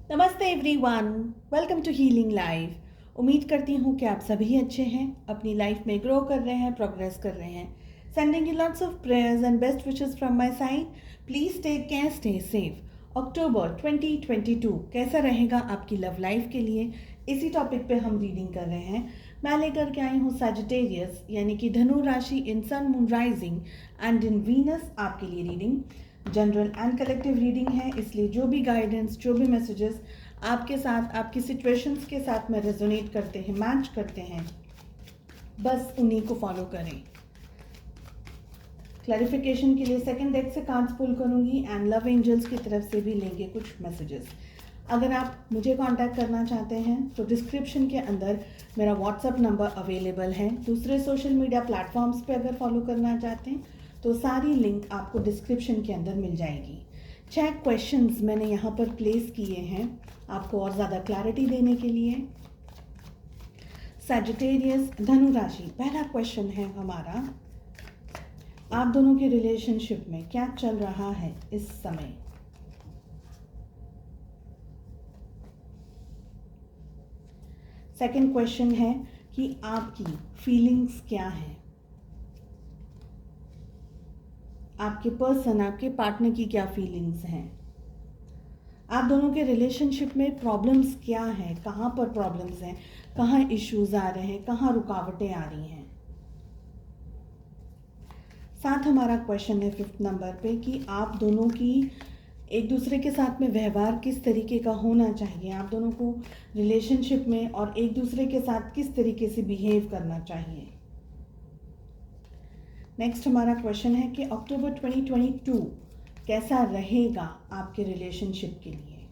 नमस्ते everyone, welcome to healing life. उम्मीद करती हूँ कि आप सभी अच्छे हैं, अपनी लाइफ में ग्रो कर रहे हैं, प्रोग्रेस कर रहे हैं। Sending you lots of prayers and best wishes from my side. Please take care, stay safe. अक्टूबर 2022 कैसा रहेगा आपकी लव लाइफ के लिए, इसी टॉपिक पे हम रीडिंग कर रहे हैं। मैं लेकर के आई हूँ सैजिटेरियस यानी कि धनु राशि in sun moon rising and in Venus आपके लिए reading. General and collective reading है, इसलिए जो भी गाइडेंस, जो भी मैसेजेस आपके साथ, आपकी सिचुएशंस के साथ में रेजोनेट करते हैं, मैच करते हैं, बस उन्हीं को फॉलो करें। क्लैरिफिकेशन के लिए सेकंड डेक से कार्ड्स पुल करूंगी एंड लव एंजल्स की तरफ से भी लेंगे कुछ मैसेजेस। अगर आप मुझे कांटेक्ट करना चाहते हैं तो डिस्क्रिप्शन के अंदर मेरा व्हाट्सएप नंबर अवेलेबल है। दूसरे सोशल मीडिया प्लेटफॉर्म्स पे अगर फॉलो करना चाहते हैं तो सारी लिंक आपको डिस्क्रिप्शन के अंदर मिल जाएगी। 6 क्वेश्चंस मैंने यहाँ पर प्लेस किए हैं आपको और ज़्यादा क्लैरिटी देने के लिए। सैजिटेरियस धनु राशि, पहला क्वेश्चन है हमारा, आप दोनों के रिलेशनशिप में क्या चल रहा है इस समय। सेकंड क्वेश्चन है कि आपकी फीलिंग्स क्या हैं, आपके पर्सन, आपके पार्टनर की क्या फीलिंग्स हैं, आप दोनों के रिलेशनशिप में प्रॉब्लम्स क्या हैं, कहाँ पर प्रॉब्लम्स हैं, कहाँ इश्यूज आ रहे हैं, कहाँ रुकावटें आ रही हैं। साथ हमारा क्वेश्चन है 5th नंबर पे कि आप दोनों की एक दूसरे के साथ में व्यवहार किस तरीके का होना चाहिए, आप दोनों को रिलेशनशिप में और एक दूसरे के साथ किस तरीके से बिहेव करना चाहिए। नेक्स्ट हमारा क्वेश्चन है कि अक्टूबर 2022 कैसा रहेगा आपके रिलेशनशिप के लिए।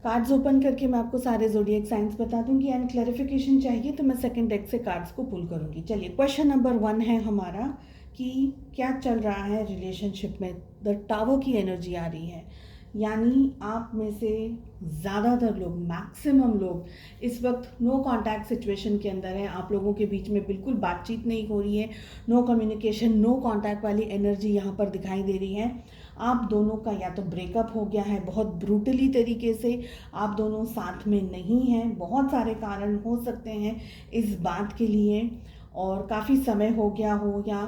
कार्ड्स ओपन करके मैं आपको सारे ज़ोडिएक साइंस बता दूंगी एंड क्लैरिफिकेशन चाहिए तो मैं सेकंड डेक से कार्ड्स को पुल करूंगी। चलिए, क्वेश्चन नंबर 1 है हमारा कि क्या चल रहा है रिलेशनशिप में। द टावर की एनर्जी आ रही है, यानी आप में से ज़्यादातर लोग, मैक्सिमम लोग इस वक्त नो कांटेक्ट सिचुएशन के अंदर हैं। आप लोगों के बीच में बिल्कुल बातचीत नहीं हो रही है, नो कम्युनिकेशन, नो कांटेक्ट वाली एनर्जी यहाँ पर दिखाई दे रही है। आप दोनों का या तो ब्रेकअप हो गया है बहुत ब्रूटली तरीके से, आप दोनों साथ में नहीं हैं। बहुत सारे कारण हो सकते हैं इस बात के लिए, और काफ़ी समय हो गया हो या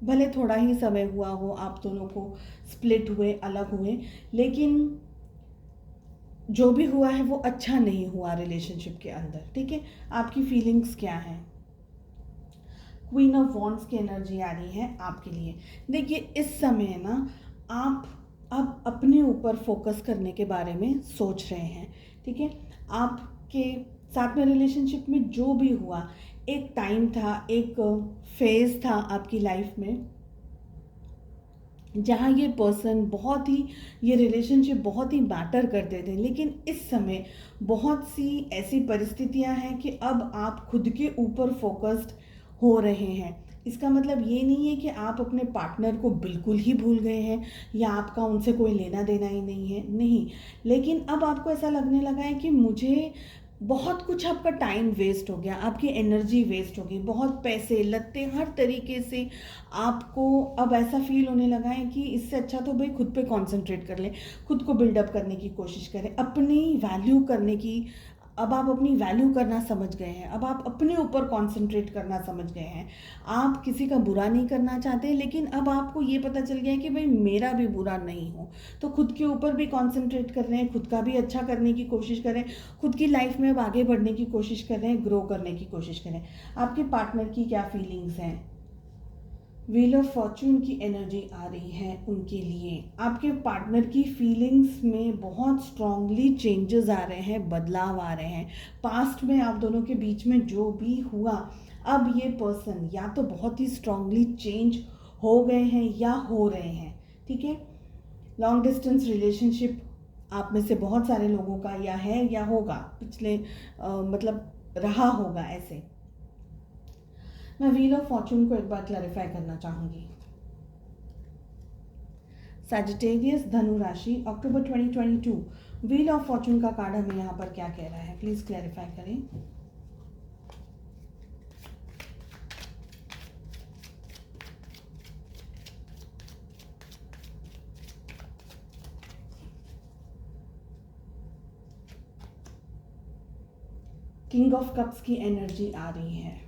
भले थोड़ा ही समय हुआ हो आप दोनों को स्प्लिट हुए, अलग हुए, लेकिन जो भी हुआ है वो अच्छा नहीं हुआ रिलेशनशिप के अंदर। ठीक है, आपकी फीलिंग्स क्या हैं। क्वीन ऑफ वॉन्ड्स की एनर्जी आ रही है आपके लिए। देखिए, इस समय ना आप अब अपने ऊपर फोकस करने के बारे में सोच रहे हैं। ठीक है, आपके साथ में रिलेशनशिप में जो भी हुआ, एक टाइम था, एक फेज था आपकी लाइफ में जहाँ ये पर्सन बहुत ही, ये रिलेशनशिप बहुत ही मैटर करते थे, लेकिन इस समय बहुत सी ऐसी परिस्थितियाँ हैं कि अब आप खुद के ऊपर फोकस्ड हो रहे हैं। इसका मतलब ये नहीं है कि आप अपने पार्टनर को बिल्कुल ही भूल गए हैं या आपका उनसे कोई लेना देना ही नहीं है, नहीं। लेकिन अब आपको ऐसा लगने लगा है कि मुझे बहुत कुछ, आपका टाइम वेस्ट हो गया, आपकी एनर्जी वेस्ट हो गई, बहुत पैसे लत्ते हर तरीके से आपको अब ऐसा फील होने लगा है कि इससे अच्छा तो भाई खुद पे कंसंट्रेट कर लें, खुद को बिल्डअप करने की कोशिश करें, अपनी वैल्यू करने की। अब आप अपनी वैल्यू करना समझ गए हैं, अब आप अपने ऊपर कंसंट्रेट करना समझ गए हैं। आप किसी का बुरा नहीं करना चाहते, लेकिन अब आपको ये पता चल गया है कि भाई मेरा भी बुरा नहीं हो, तो खुद के ऊपर भी कंसंट्रेट कर रहे हैं, खुद का भी अच्छा करने की कोशिश करें, खुद की लाइफ में अब आगे बढ़ने की कोशिश कर रहे हैं, ग्रो करने की कोशिश करें। आपके पार्टनर की क्या फीलिंग्स हैं। व्हील ऑफ फॉर्चून की एनर्जी आ रही है उनके लिए। आपके पार्टनर की फीलिंग्स में बहुत स्ट्रांगली चेंजेस आ रहे हैं, बदलाव आ रहे हैं। पास्ट में आप दोनों के बीच में जो भी हुआ, अब ये पर्सन या तो बहुत ही स्ट्रांगली चेंज हो गए हैं या हो रहे हैं। ठीक है, लॉन्ग डिस्टेंस रिलेशनशिप आप में से बहुत सारे लोगों का या है या होगा, पिछले मतलब रहा होगा ऐसे। मैं व्हील ऑफ फॉर्चून को एक बार क्लैरिफाई करना चाहूँगी। सैजिटेरियस धनु राशि, अक्टूबर 2022, व्हील ऑफ फॉर्चून का कार्ड हमें यहाँ पर क्या कह रहा है, प्लीज़ क्लैरिफाई करें। किंग ऑफ कप्स की एनर्जी आ रही है।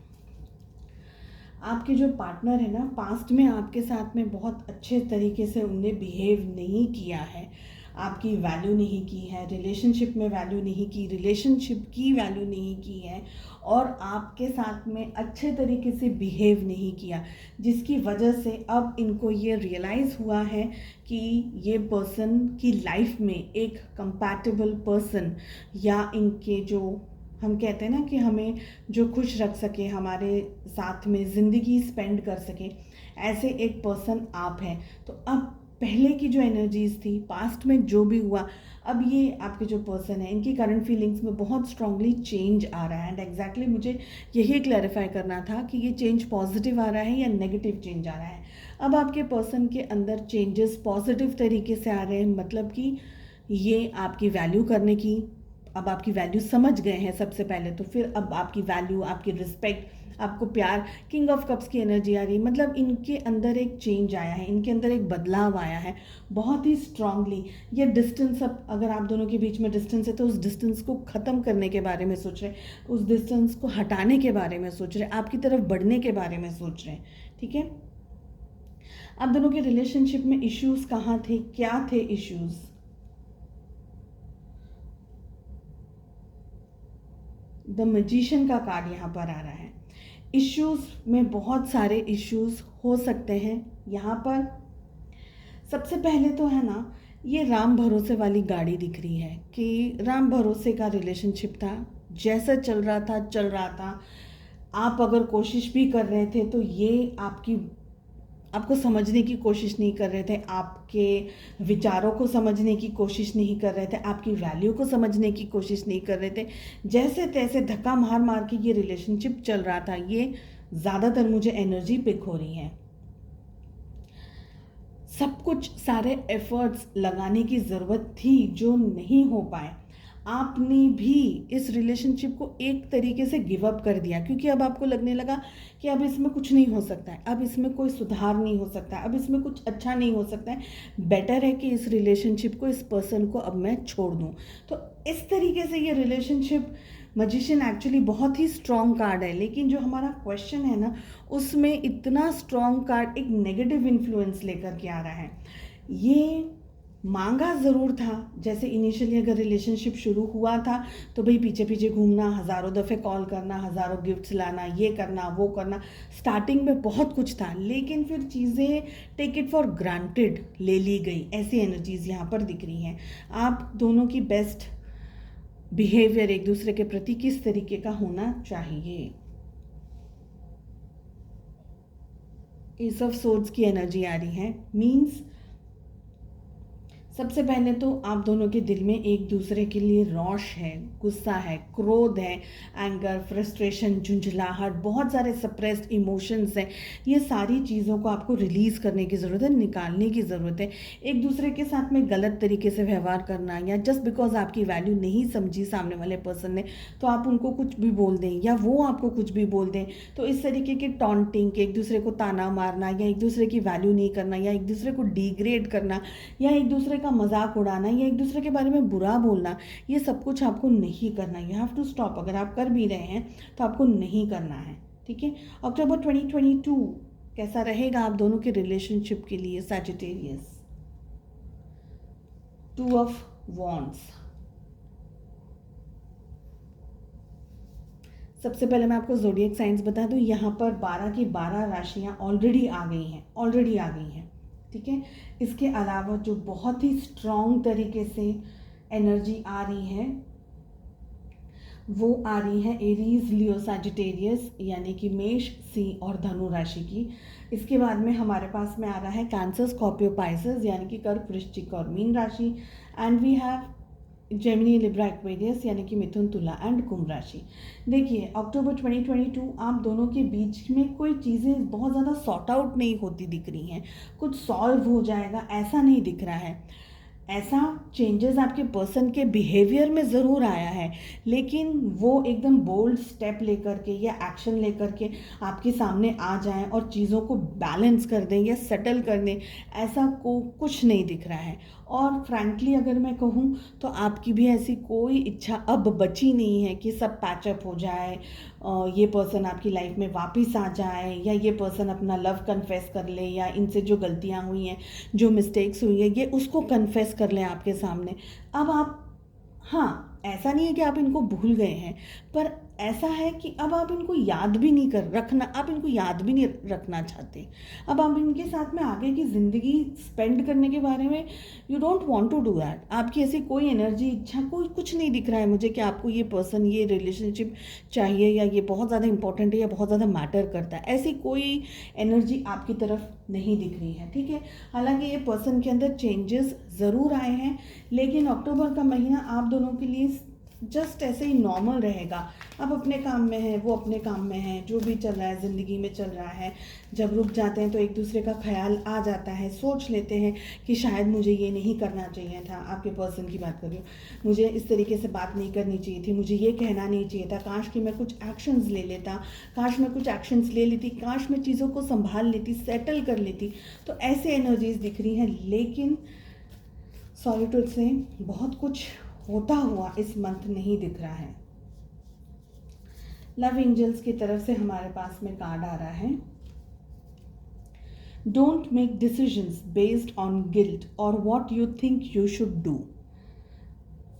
आपके जो पार्टनर है ना, पास्ट में आपके साथ में बहुत अच्छे तरीके से उनने बिहेव नहीं किया है, आपकी वैल्यू नहीं की है, रिलेशनशिप में वैल्यू नहीं की, रिलेशनशिप की वैल्यू नहीं की है, और आपके साथ में अच्छे तरीके से बिहेव नहीं किया, जिसकी वजह से अब इनको ये रियलाइज़ हुआ है कि ये पर्सन की लाइफ में एक कंपैटिबल पर्सन, या इनके जो हम कहते हैं ना कि हमें जो खुश रख सके, हमारे साथ में ज़िंदगी स्पेंड कर सके, ऐसे एक पर्सन आप हैं। तो अब पहले की जो एनर्जीज़ थी, पास्ट में जो भी हुआ, अब ये आपके जो पर्सन है, इनकी करंट फीलिंग्स में बहुत स्ट्रांगली चेंज आ रहा है। एंड एग्जैक्टली मुझे यही क्लैरिफाई करना था कि ये चेंज पॉजिटिव आ रहा है या नेगेटिव चेंज आ रहा है। अब आपके पर्सन के अंदर चेंजेस पॉजिटिव तरीके से आ रहे हैं, मतलब कि ये आपकी वैल्यू करने की, अब आपकी वैल्यू समझ गए हैं सबसे पहले तो, फिर अब आपकी वैल्यू, आपकी रिस्पेक्ट, आपको प्यार, किंग ऑफ कप्स की एनर्जी आ रही है। मतलब इनके अंदर एक चेंज आया है, इनके अंदर एक बदलाव आया है बहुत ही स्ट्रांगली। ये डिस्टेंस, अब अगर आप दोनों के बीच में डिस्टेंस है तो उस डिस्टेंस को ख़त्म करने के बारे में सोच रहे हैं, उस डिस्टेंस को हटाने के बारे में सोच रहे हैं, आपकी तरफ बढ़ने के बारे में सोच रहे हैं। ठीक है, आप दोनों के रिलेशनशिप में इश्यूज़ कहाँ थे, क्या थे इश्यूज़? द मैजिशियन का कार्ड यहाँ पर आ रहा है। इश्यूज़ में बहुत सारे इश्यूज़ हो सकते हैं यहाँ पर। सबसे पहले तो है ना, ये राम भरोसे वाली गाड़ी दिख रही है कि राम भरोसे का रिलेशनशिप था, जैसा चल रहा था चल रहा था। आप अगर कोशिश भी कर रहे थे तो ये आपको समझने की कोशिश नहीं कर रहे थे, आपके विचारों को समझने की कोशिश नहीं कर रहे थे, आपकी वैल्यू को समझने की कोशिश नहीं कर रहे थे। जैसे तैसे धक्का मार मार के ये रिलेशनशिप चल रहा था। ये ज़्यादातर मुझे एनर्जी पिक हो रही है। सब कुछ, सारे एफर्ट्स लगाने की ज़रूरत थी जो नहीं हो पाए। आपने भी इस रिलेशनशिप को एक तरीके से गिव अप कर दिया, क्योंकि अब आपको लगने लगा कि अब इसमें कुछ नहीं हो सकता है, अब इसमें कोई सुधार नहीं हो सकता है, अब इसमें कुछ अच्छा नहीं हो सकता है। बेटर है कि इस रिलेशनशिप को, इस पर्सन को अब मैं छोड़ दूँ। तो इस तरीके से ये रिलेशनशिप, मैजिशियन एक्चुअली बहुत ही स्ट्रॉन्ग कार्ड है, लेकिन जो हमारा क्वेश्चन है ना, उसमें इतना स्ट्रॉन्ग कार्ड एक नेगेटिव इन्फ्लुएंस लेकर के आ रहा है। ये मांगा ज़रूर था, जैसे इनिशियली अगर रिलेशनशिप शुरू हुआ था तो भाई पीछे पीछे घूमना, हज़ारों दफ़े कॉल करना, हज़ारों गिफ्ट्स लाना, ये करना वो करना, स्टार्टिंग में बहुत कुछ था, लेकिन फिर चीज़ें टेक इट फॉर ग्रांटेड ले ली गई। ऐसी एनर्जीज़ यहाँ पर दिख रही हैं। आप दोनों की बेस्ट बिहेवियर एक दूसरे के प्रति किस तरीके का होना चाहिए। एस ऑफ सोर्ड्स की एनर्जी आ रही है। मीन्स सबसे पहले तो आप दोनों के दिल में एक दूसरे के लिए रोष है, गुस्सा है, क्रोध है, एंगर, फ्रस्ट्रेशन, झुंझलाहट, बहुत सारे सप्रेस्ड इमोशंस हैं। ये सारी चीज़ों को आपको रिलीज़ करने की ज़रूरत है, निकालने की ज़रूरत है। एक दूसरे के साथ में गलत तरीके से व्यवहार करना, या जस्ट बिकॉज आपकी वैल्यू नहीं समझी सामने वाले पर्सन ने तो आप उनको कुछ भी बोल दें, या वो आपको कुछ भी बोल दें, तो इस तरीके के टॉन्टिंग, एक दूसरे को ताना मारना, या एक दूसरे की वैल्यू नहीं करना, या एक दूसरे को डिग्रेड करना, या एक दूसरे का मजाक उड़ाना, या एक दूसरे के बारे में बुरा बोलना, ये सब कुछ आपको नहीं करना। You have to stop. अगर आप कर भी रहे हैं तो आपको नहीं करना है। ठीक है, अक्टूबर 2022 कैसा रहेगा आप दोनों के रिलेशनशिप के लिए? Sagittarius, 2 of wands. सबसे पहले मैं आपको ज़ोडिएक साइंस बता दूं, यहाँ पर 12 की 12 राशियाँ ऑलरेडी आ गई हैं। ठीक है, इसके अलावा जो बहुत ही स्ट्रॉन्ग तरीके से एनर्जी आ रही है वो आ रही है एरीज, लियो, सैजिटेरियस, यानी कि मेष, सिंह और धनु राशि की। इसके बाद में हमारे पास में आ रहा है कैंसर, स्कॉर्पियो, पाइसेस, यानी कि कर्क, वृश्चिक और मीन राशि। And we have Gemini, Libra, Aquarius, यानी कि मिथुन, तुला एंड कुंभ राशि। देखिए, अक्टूबर 2022 आप दोनों के बीच में कोई चीज़ें बहुत ज़्यादा सॉर्ट आउट नहीं होती दिख रही हैं, कुछ सॉल्व हो जाएगा ऐसा नहीं दिख रहा है। ऐसा चेंजेस आपके पर्सन के बिहेवियर में ज़रूर आया है, लेकिन वो एकदम बोल्ड स्टेप लेकर के या एक्शन लेकर के आपके सामने आ जाएं और चीज़ों को बैलेंस कर दें या सेटल कर दें, ऐसा को कुछ नहीं दिख रहा है। और फ्रैंकली अगर मैं कहूँ तो आपकी भी ऐसी कोई इच्छा अब बची नहीं है कि सब पैचअप हो जाए, ये पर्सन आपकी लाइफ में वापस आ जाए, या ये पर्सन अपना लव कन्फेस कर ले, या इनसे जो गलतियाँ हुई हैं, जो मिस्टेक्स हुई है, ये उसको कन्फेस कर लें आपके सामने। अब आप, हाँ, ऐसा नहीं है कि आप इनको भूल गए हैं, पर ऐसा है कि अब आप इनको याद भी नहीं कर रखना, आप इनको याद भी नहीं रखना चाहते। अब आप इनके साथ में आगे की ज़िंदगी स्पेंड करने के बारे में you don't want to do that. आपकी ऐसी कोई एनर्जी, इच्छा, कोई कुछ नहीं दिख रहा है मुझे कि आपको ये पर्सन, ये रिलेशनशिप चाहिए, या ये बहुत ज़्यादा इंपॉर्टेंट है, या बहुत ज़्यादा मैटर करता है। ऐसी कोई एनर्जी आपकी तरफ नहीं दिख रही है, ठीक है। हालांकि ये पर्सन के अंदर चेंजेस ज़रूर आए हैं, लेकिन अक्टूबर का महीना आप दोनों के लिए जस्ट ऐसे ही नॉर्मल रहेगा। आप अपने काम में हैं, वो अपने काम में हैं, जो भी चल रहा है ज़िंदगी में चल रहा है। जब रुक जाते हैं तो एक दूसरे का ख्याल आ जाता है, सोच लेते हैं कि शायद मुझे ये नहीं करना चाहिए था। आपके पर्सन की बात कर रही हूँ, मुझे इस तरीके से बात नहीं करनी चाहिए थी, मुझे ये कहना नहीं चाहिए था, काश कि मैं कुछ एक्शंस ले लेता, काश मैं कुछ एक्शंस ले लेती, काश मैं चीज़ों को संभाल लेती, सेटल कर लेती। तो ऐसे एनर्जीज दिख रही हैं, लेकिन सॉरी टू से बहुत कुछ होता हुआ इस मंथ नहीं दिख रहा है। लव एंजल्स की तरफ से हमारे पास में कार्ड आ रहा है, don't make decisions based on guilt और what you think you should do,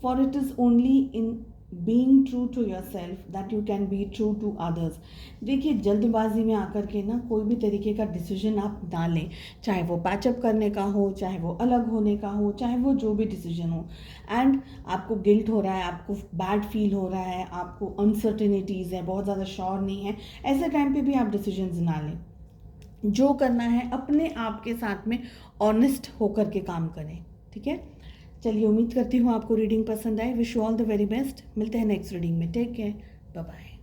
for it is only in being true to yourself that you can be true to others. देखिए, जल्दबाजी में आकर के ना कोई भी तरीके का डिसीजन आप ना लें, चाहे वो पैचअप करने का हो, चाहे वो अलग होने का हो, चाहे वो जो भी डिसीजन हो। एंड आपको गिल्ट हो रहा है, आपको बैड फील हो रहा है, आपको अनसर्टेनिटीज़ है, बहुत ज़्यादा श्योर नहीं है, ऐसे टाइम पे भी आप डिसीजंस ना लें। जो करना है अपने आप के साथ में ऑनेस्ट होकर के काम करें, ठीक है। चलिए, उम्मीद करती हूँ आपको रीडिंग पसंद आए। Wish you all the very best. मिलते हैं नेक्स्ट रीडिंग में। Take care, bye bye.